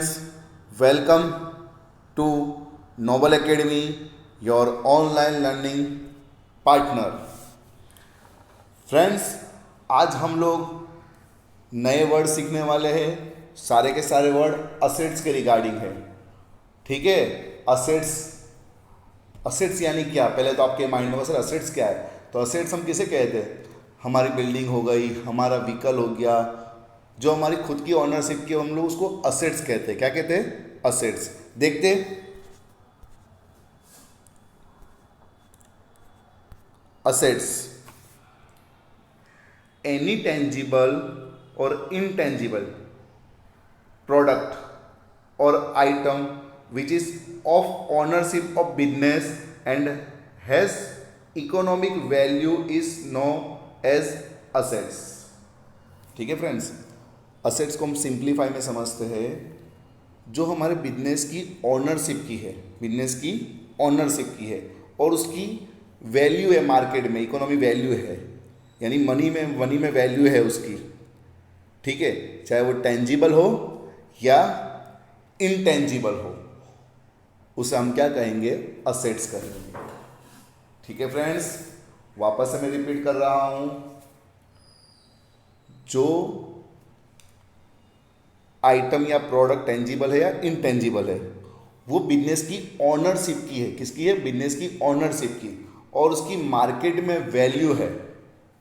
Welcome to Noble Academy, your online learning partner. Friends, आज हम लोग नए वर्ड सीखने वाले हैं। सारे के सारे वर्ड असेट्स के रिगार्डिंग है। ठीक है, असेट्स असेट्स यानी क्या? पहले तो आपके माइंड में सर असेट्स क्या है? तो असेट्स हम किसे कहते हैं? हमारी बिल्डिंग हो गई, हमारा व्हीकल हो गया, जो हमारी खुद की ऑनरशिप की, हम लोग उसको असेट्स कहते हैं। क्या कहते हैं? असेट्स। देखते असेट्स, एनी टेंजिबल और इनटेंजिबल प्रोडक्ट और item which is of ownership of business and has economic value is known as assets. ठीक है फ्रेंड्स, असेट्स को हम सिंप्लीफाई में समझते हैं जो हमारे बिजनेस की ऑनरशिप की है, बिजनेस की ऑनरशिप की है और उसकी वैल्यू है मार्केट में, इकोनॉमी वैल्यू है, यानी मनी में वैल्यू है उसकी। ठीक है, चाहे वो टेंजिबल हो या इनटेंजिबल हो, उसे हम क्या कहेंगे? असेट्स कहेंगे। ठीक है फ्रेंड्स, वापस से मैं रिपीट कर रहा हूं, जो आइटम या प्रोडक्ट टेंजिबल है या इनटेंजिबल है, वो बिजनेस की ऑनरशिप की है। किसकी है? बिजनेस की ऑनरशिप की, और उसकी मार्केट में वैल्यू है,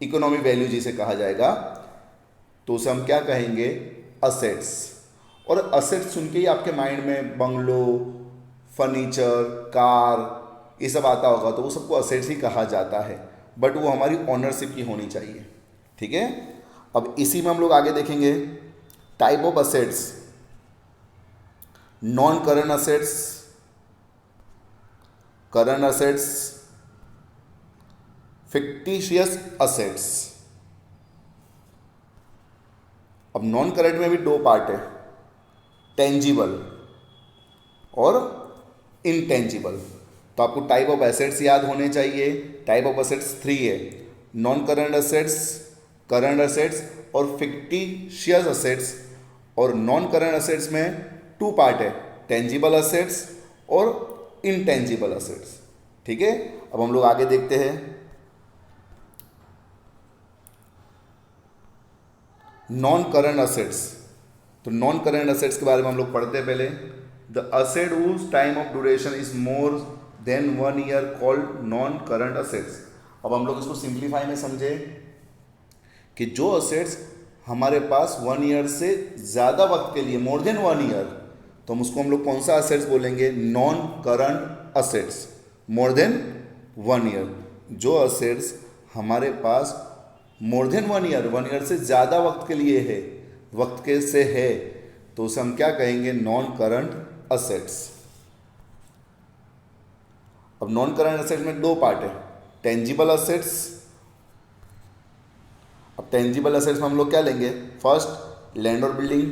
इकोनॉमी वैल्यू जिसे कहा जाएगा, तो उसे हम क्या कहेंगे? असेट्स। और असेट्स सुन के ही आपके माइंड में बंगलो, फर्नीचर, कार, ये सब आता होगा, तो वो सबको असेट्स ही कहा जाता है, बट वो हमारी ऑनरशिप की होनी चाहिए। ठीक है, अब इसी में हम लोग आगे देखेंगे type of assets. Non current assets, current assets, fictitious assets. अब नॉन करंट में भी दो पार्ट है, टेंजिबल और इनटेंजिबल। तो आपको टाइप ऑफ एसेट्स याद होने चाहिए। टाइप ऑफ एसेट्स 3 है, non current assets, current assets और फिक्टिशियस असेट्स। और नॉन करंट असेट्स में 2 पार्ट है, टेंजिबल असेट्स और इनटेंजिबल असेट्स। ठीक है, अब हम लोग आगे देखते हैं नॉन करंट असेट्स। तो नॉन करंट असेट्स के बारे में हम लोग पढ़ते हैं पहले। The asset whose time of duration is more than 1 year called non-current assets. अब हम लोग इसको सिंप्लीफाई में समझे कि जो असेट्स हमारे पास 1 ईयर से ज़्यादा वक्त के लिए, मोर देन 1 ईयर, तो हम लोग कौन सा असेट्स बोलेंगे? Non current assets. मोर देन 1 ईयर, जो असेट्स हमारे पास मोर देन 1 ईयर से ज़्यादा वक्त के लिए है, वक्त के से है, तो उसे हम क्या कहेंगे? Non current assets. अब नॉन करंट असेट्स में 2 पार्ट है, टेंजिबल असेट्स। अब टेंजिबल असेट्स में हम लोग क्या लेंगे? फर्स्ट, लैंड और बिल्डिंग,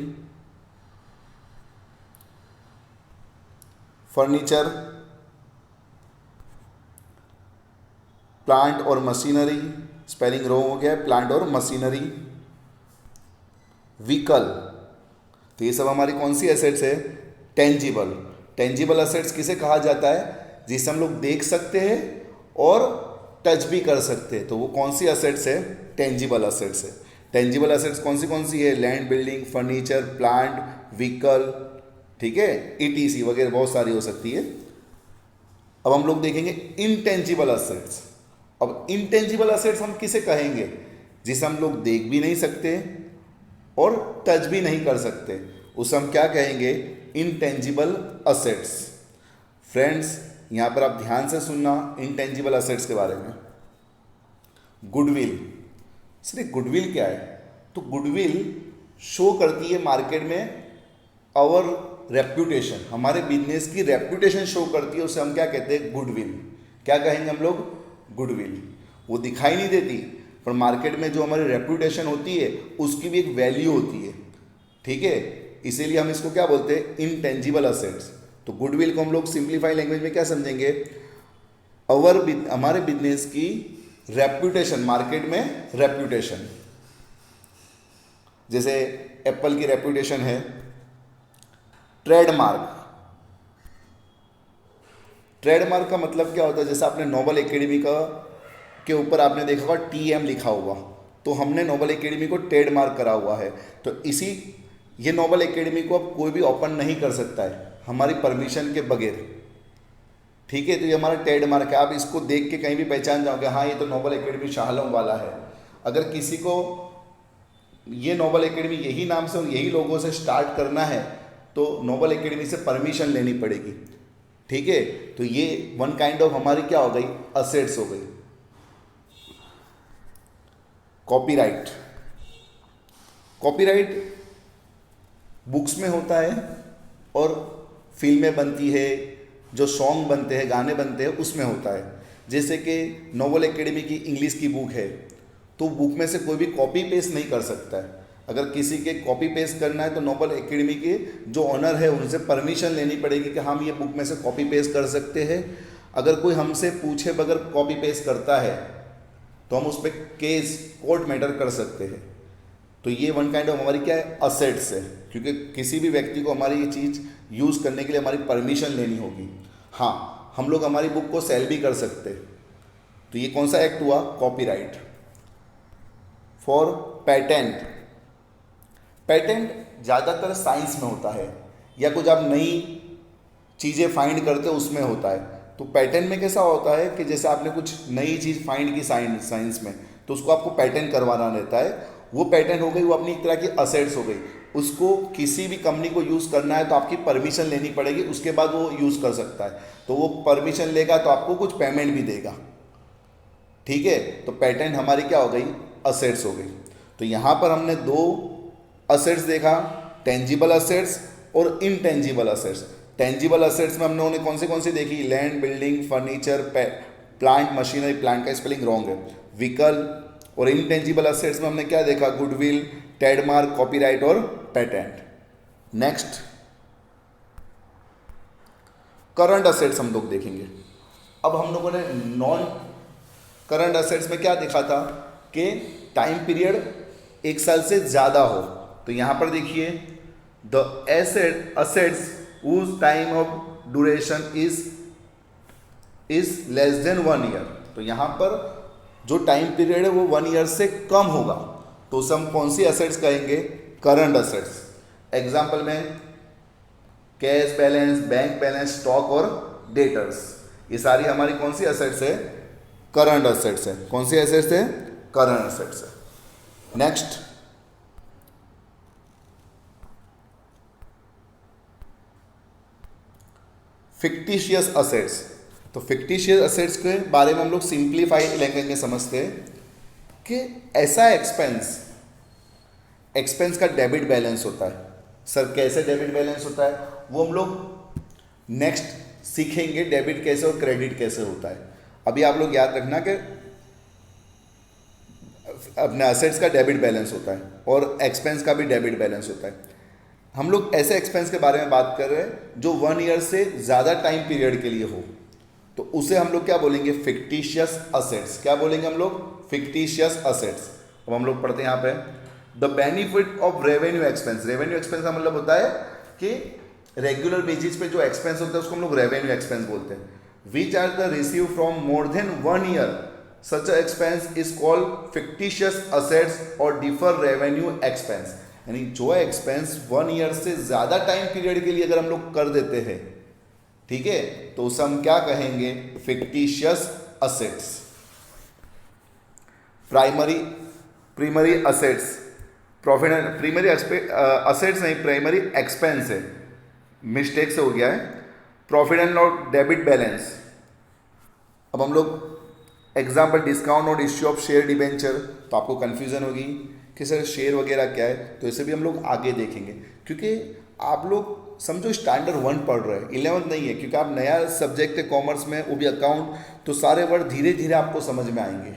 फर्नीचर, प्लांट और मशीनरी, स्पेलिंग रॉन्ग हो गया है, प्लांट और मशीनरी, व्हीकल। तो ये सब हमारी कौन सी एसेट्स है? टेंजिबल। टेंजिबल असेट्स किसे कहा जाता है? जिसे हम लोग देख सकते हैं और टच भी कर सकते हैं, तो वो कौन सी असेट्स है? टेंजिबल असेट्स है। टेंजिबल असेट्स कौन सी है? Land, building, furniture, plant, vehicle, ठीक है, ईटीसी वगैरह बहुत सारी हो सकती है। अब हम लोग देखेंगे इनटेंजिबल असेट्स। अब इनटेंजिबल असेट्स हम किसे कहेंगे? जिसे हम लोग देख भी नहीं सकते और टच भी नहीं कर सकते, उसे हम क्या कहेंगे? Intangible assets. फ्रेंड्स, यहां पर आप ध्यान से सुनना इनटेंजिबल असेट्स के बारे में। गुडविल। सिर्फ गुडविल क्या है? तो गुडविल शो करती है मार्केट में आवर रेप्यूटेशन, हमारे बिजनेस की रेप्यूटेशन शो करती है, उसे हम क्या कहते हैं? गुडविल। क्या कहेंगे हम लोग? गुडविल। वो दिखाई नहीं देती, पर मार्केट में जो हमारी रेप्यूटेशन होती है उसकी भी एक वैल्यू होती है। ठीक है, इसीलिए हम इसको क्या बोलते हैं? Intangible assets. तो गुडविल को हम लोग सिंप्लीफाई लैंग्वेज में क्या समझेंगे? हमारे बिजनेस की रेप्यूटेशन, मार्केट में रेप्यूटेशन। जैसे एप्पल की रेप्यूटेशन है ट्रेडमार्क। ट्रेडमार्क का मतलब क्या होता है, जैसे आपने नोबल एकेडमी का के ऊपर आपने देखा होगा TM लिखा हुआ, तो हमने नोबल एकेडमी को ट्रेडमार्क करा हुआ है। तो इसी ये नोबल एकेडमी को अब कोई भी ओपन नहीं कर सकता है हमारी परमिशन के बगैर। ठीक है, तो ये हमारा ट्रेडमार्क है। आप इसको देख के कहीं भी पहचान जाओगे, हाँ ये तो नोबल एकेडमी शाहलम वाला है। अगर किसी को ये नोबल एकेडमी यही नाम से और यही लोगों से स्टार्ट करना है तो नोबल एकेडमी से परमिशन लेनी पड़ेगी। ठीक है, तो ये वन काइंड ऑफ हमारी क्या हो गई, असेट्स हो गई। कॉपीराइट, कॉपीराइट बुक्स में होता है और फिल्में बनती है, जो सॉन्ग बनते हैं, गाने बनते हैं, उसमें होता है। जैसे कि नोबल एकेडमी की इंग्लिश की बुक है तो बुक में से कोई भी कॉपी पेस्ट नहीं कर सकता है। अगर किसी के कॉपी पेस्ट करना है तो नोबल एकेडमी के जो ऑनर है उनसे परमिशन लेनी पड़ेगी कि हम ये बुक में से कॉपी पेस्ट कर सकते हैं। अगर कोई हमसे पूछे बगैर कॉपी पेस्ट करता है तो हम उस पर केस कोर्ट मैटर कर सकते हैं। तो ये वन काइंड ऑफ हमारी क्या है, असेट्स है, क्योंकि किसी भी व्यक्ति को हमारी ये चीज़ यूज़ करने के लिए हमारी परमिशन लेनी होगी। हाँ, हम लोग हमारी बुक को सेल भी कर सकते हैं। तो ये कौन सा एक्ट हुआ, कॉपीराइट। फॉर पेटेंट, पेटेंट ज़्यादातर साइंस में होता है या कुछ आप नई चीज़ें फाइंड करते हो उसमें होता है। तो पेटेंट में कैसा होता है कि जैसे आपने कुछ नई चीज़ फाइंड की साइंस में, तो उसको आपको पेटेंट करवाना रहता है। वो पेटेंट हो गई, वो अपनी एक तरह की असेट्स हो गई। उसको किसी भी कंपनी को यूज़ करना है तो आपकी परमिशन लेनी पड़ेगी, उसके बाद वो यूज़ कर सकता है। तो वो परमिशन लेगा तो आपको कुछ पेमेंट भी देगा। ठीक है, तो पेटेंट हमारी क्या हो गई, असेट्स हो गई। तो यहाँ पर हमने दो असेट्स देखा, टेंजिबल असेट्स और इनटेंजिबल असेट्स। टेंजिबल असेट्स में हमने उन्हें कौन सी देखी, land, building, furniture, plant, machinery, plant का स्पेलिंग रॉन्ग है, व्हीकल। और इनटेंजिबल असेट्स में हमने क्या देखा, गुडविल, ट्रेडमार्क, कॉपीराइट और पेटेंट। नेक्स्ट करंट असेट्स हम लोग देखेंगे। अब हम लोगों ने नॉन करंट असेट्स में क्या देखा था कि टाइम पीरियड 1 साल से ज़्यादा हो। तो यहाँ पर देखिए, the assets whose time of duration is less than 1 year. तो यहाँ पर जो टाइम पीरियड है वो 1 ईयर से कम होगा तो उसे हम कौन सी असेट्स कहेंगे, करंट असेट्स। एग्जाम्पल में cash balance, bank balance, stock और डेटर्स, ये सारी हमारी कौन सी असेट्स है, करंट असेट्स है। कौन सी असेट्स है, करंट असेट्स है। Next fictitious assets. तो फिक्टिशियस असेट्स के बारे में हम लोग सिंप्लीफाइड लैंग्वेज में समझते हैं कि ऐसा एक्सपेंस का डेबिट बैलेंस होता है। सर कैसे डेबिट बैलेंस होता है, वो हम लोग नेक्स्ट सीखेंगे, डेबिट कैसे और क्रेडिट कैसे होता है। अभी आप लोग याद रखना कि अपने असेट्स का डेबिट बैलेंस होता है और एक्सपेंस का भी डेबिट बैलेंस होता है। हम लोग ऐसे एक्सपेंस के बारे में बात कर रहे हैं जो 1 ईयर से ज़्यादा टाइम पीरियड के लिए हो, तो उसे हम लोग क्या बोलेंगे, फिक्टिशियस असेट्स। क्या बोलेंगे हम लोग, फिक्टिशियस असेट्स। अब हम लोग पढ़ते हैं यहाँ पे, the benefit of revenue expense. Revenue expense का मतलब होता है कि रेगुलर बेसिस पे जो एक्सपेंस होता है उसको हम लोग रेवेन्यू एक्सपेंस बोलते हैं। Which are the receive from more than 1 year, such expense is called fictitious assets और डिफर रेवेन्यू एक्सपेंस। यानी जो एक्सपेंस 1 ईयर से ज़्यादा टाइम पीरियड के लिए अगर हम लोग कर देते हैं, ठीक है, तो उसे हम क्या कहेंगे, fictitious assets. Primary assets, profit and primary assets नहीं, प्राइमरी एक्सपेंस है, मिस्टेक से हो गया है। Profit and loss, debit balance. अब हम लोग एग्जाम्पल डिस्काउंट और इश्यू ऑफ शेयर डिबेंचर, तो आपको कंफ्यूजन होगी कि सर शेयर वगैरह क्या है, तो इसे भी हम लोग आगे देखेंगे, क्योंकि आप लोग समझो स्टैंडर्ड 1 पढ़ रहे हैं, 11 नहीं है, क्योंकि आप नया सब्जेक्ट है कॉमर्स में, वो भी अकाउंट, तो सारे वर्ड धीरे धीरे आपको समझ में आएंगे।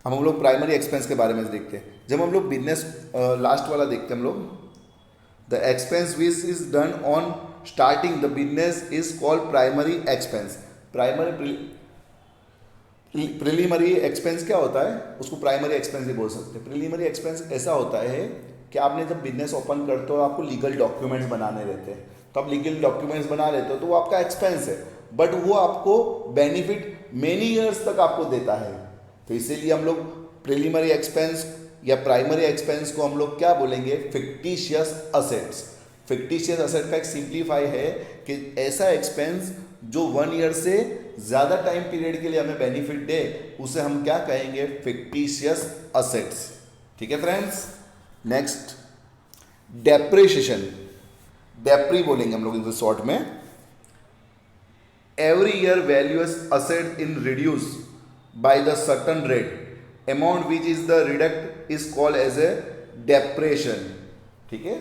हम लोग प्राइमरी एक्सपेंस के बारे में देखते हैं। जब हम लोग बिजनेस लास्ट वाला देखते हैं हम लोग, the expense which is done on starting the business is called primary expense. Preliminary expense क्या होता है, उसको प्राइमरी एक्सपेंस भी बोल सकते हैं। प्रिलिमिनरी एक्सपेंस ऐसा होता है कि आपने जब बिजनेस ओपन करते हो आपको लीगल डॉक्यूमेंट्स बनाने रहते हैं, तो आप लीगल डॉक्यूमेंट्स बना लेते हो तो वो आपका एक्सपेंस है, बट वो आपको बेनिफिट मेनी ईयर्स तक आपको देता है। तो इसीलिए हम लोग प्रिलिमिनरी एक्सपेंस या प्राइमरी एक्सपेंस को हम लोग क्या बोलेंगे, फिक्टिशियस असेट्स। फिक्टिशियस असेट का एक सिंप्लीफाई है कि ऐसा एक्सपेंस जो 1 ईयर से ज़्यादा टाइम पीरियड के लिए हमें बेनिफिट दे, उसे हम क्या कहेंगे, फिक्टिशियस असेट्स। ठीक है फ्रेंड्स। नेक्स्ट डेप्रिसिएशन, डेप्री बोलेंगे हम लोग इनसे शॉर्ट में। Every year value of asset in reduce by the certain rate, amount which is the reduced is called as a depression. ठीक है।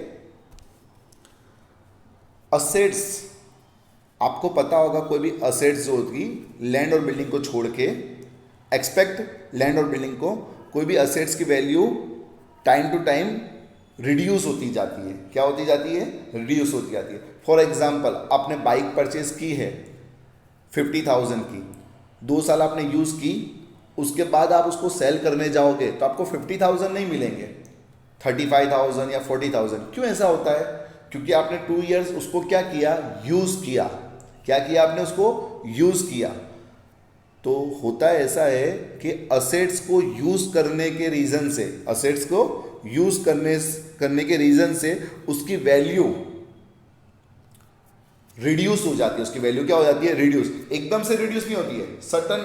असेट्स, आपको पता होगा कोई भी असेट्स जो होगी लैंड और बिल्डिंग को छोड़ के, एक्सपेक्ट लैंड और बिल्डिंग को, कोई भी असेट्स की value time to time reduce होती जाती है। क्या होती जाती है, रिड्यूस होती जाती है। फॉर एग्जांपल आपने बाइक परचेज की है 50,000 की, 2 साल आपने यूज़ की, उसके बाद आप उसको सेल करने जाओगे तो आपको 50,000 नहीं मिलेंगे, 35,000 या 40,000। क्यों ऐसा होता है, क्योंकि आपने 2 ईयर्स उसको क्या किया, यूज़ किया। क्या किया आपने, उसको यूज़ किया। तो होता है ऐसा है कि असेट्स को यूज़ करने के रीज़न से, असेट्स को यूज़ करने के रीज़न से उसकी वैल्यू रिड्यूस हो जाती है। उसकी वैल्यू क्या हो जाती है, रिड्यूस। एकदम से रिड्यूस नहीं होती है, सर्टन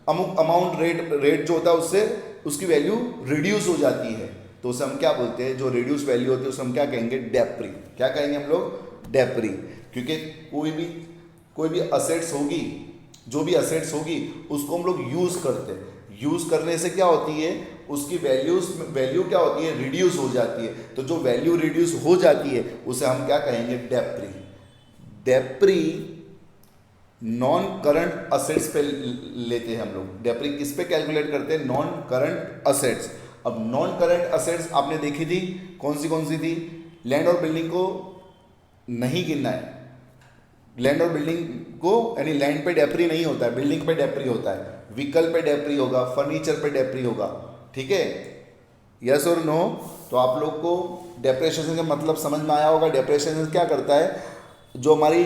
अमाउंट रेट जो होता है उससे उसकी वैल्यू रिड्यूस हो जाती है। तो उसे हम क्या बोलते हैं, जो रिड्यूस वैल्यू होती है उसे हम क्या कहेंगे, डेप्री। क्या कहेंगे हम लोग, डेप्री। क्योंकि कोई भी असेट्स होगी, जो भी असेट्स होगी उसको हम लोग यूज़ करते हैं। यूज़ करने से क्या होती है, उसकी वैल्यू क्या होती है, रिड्यूस हो जाती है। तो जो वैल्यू रिड्यूस हो जाती है उसे हम क्या कहेंगे, डेप्री। डेप्री नॉन करंट असेट्स पे लेते हैं हम लोग। डेप्री किस पे कैलकुलेट करते हैं, नॉन करंट असेट्स। अब नॉन करंट असेट्स आपने देखी थी, कौन सी थी, लैंड और बिल्डिंग को नहीं गिनना है। लैंड और बिल्डिंग को, यानी लैंड पे डेप्री नहीं होता है, बिल्डिंग पे डेप्री होता है। व्हीकल पे डेप्री होगा, फर्नीचर पे डेप्री होगा। ठीक है, यस और नो। तो आप लोग को डेप्रिसिएशन का मतलब समझ में आया होगा। डेप्रिसिएशन क्या करता है, जो हमारी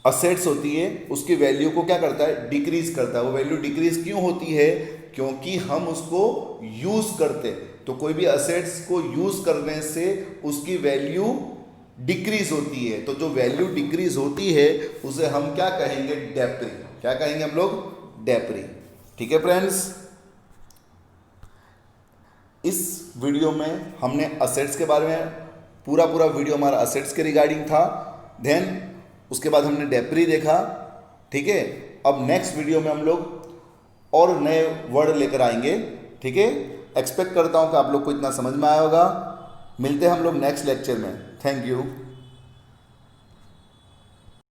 असेट्स होती है उसकी वैल्यू को क्या करता है, डिक्रीज करता है। वो वैल्यू डिक्रीज क्यों होती है, क्योंकि हम उसको यूज करते। तो कोई भी असेट्स को यूज करने से उसकी वैल्यू डिक्रीज होती है। तो जो वैल्यू डिक्रीज होती है उसे हम क्या कहेंगे, डेप्री। क्या कहेंगे हम लोग, डेप्री। ठीक है फ्रेंड्स। इस वीडियो में हमने असेट्स के बारे में, पूरा वीडियो हमारा असेट्स के रिगार्डिंग था। देन उसके बाद हमने डेप्री देखा। ठीक है, अब नेक्स्ट वीडियो में हम लोग और नए वर्ड लेकर आएंगे। ठीक है, एक्सपेक्ट करता हूं कि आप लोग को इतना समझ में आया होगा। मिलते हैं हम लोग नेक्स्ट लेक्चर में। Thank you.